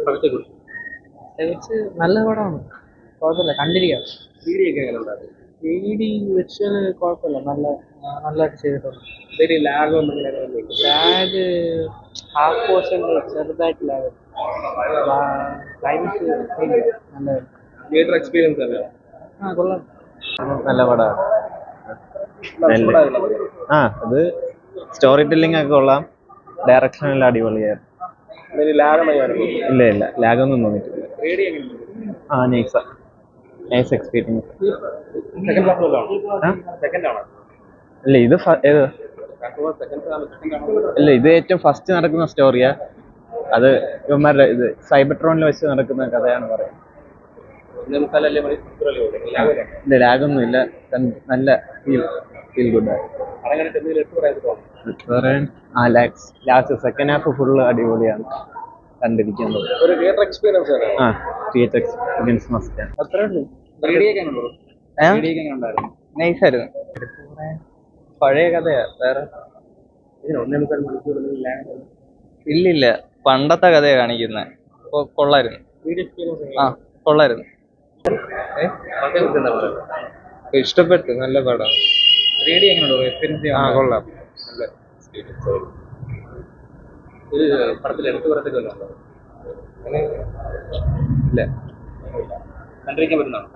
പ്രത്യേകിച്ച് നല്ല പടമാണ്, കുഴപ്പമില്ല, കണ്ടിരിക്കാം. വീഡിയോ എങ്ങനെ ഉണ്ടായിരുന്നു? വീഡി വിർച്വൽ കുഴപ്പമില്ല, നല്ലതായിട്ട് ചെയ്തിട്ടുണ്ട്. വലിയ ലാഗ് ഒന്നും ലാഗ് ഹാഫ് പോർഷൻ ചെറുതായിട്ട് ലാഗ്, ക്ലൈമറ്റ് നല്ല തിയേറ്റർ എക്സ്പീരിയൻസ് അല്ലേ? കൊള്ളാം. നല്ല പടമാണ്. അത് സ്റ്റോറി ടെല്ലിംഗ് ഒക്കെ കൊള്ളാം, ഡയറക്ഷൻ എല്ലാം അടിപൊളിയായിരുന്നു. ഇല്ല ലാഗൊന്നും തോന്നിയിട്ടില്ല. Nice experience. ഇല്ല ഇത് ഏറ്റവും ഫസ്റ്റ് നടക്കുന്ന സ്റ്റോറിയാ. അത് ഇവന്മാരുടെ ഇത് സൈബർട്രോണിൽ വെച്ച് നടക്കുന്ന കഥയാണ് പറയുന്നത്. ഇല്ല ലാഗൊന്നും ഇല്ല, നല്ല ഫീൽ ഗുഡ് ആണ്. ലാസ്റ്റ് സെക്കൻഡ് ഹാഫ് ഫുള്ള് അടിപൊളിയാണ്, കണ്ടിരിക്കാൻ തിയേറ്റർ എക്സ്പീരിയൻസ് മസ്റ്റ് ആണ്. നൈസായിരുന്നു. പഴയ കഥയാ, വേറെ ഇല്ലില്ല, പണ്ടത്തെ കഥയാ കാണിക്കുന്നത്. കൊള്ളായിരുന്നു. കൊള്ളായിരുന്നു, ഇഷ്ടപ്പെട്ടു, നല്ല പടം. കൊള്ളാം, നല്ല എക്സ്പീരിയൻസ്. ഇല്ല കണ്ടിരിക്കാൻ പറ്റുന്നതാണ്.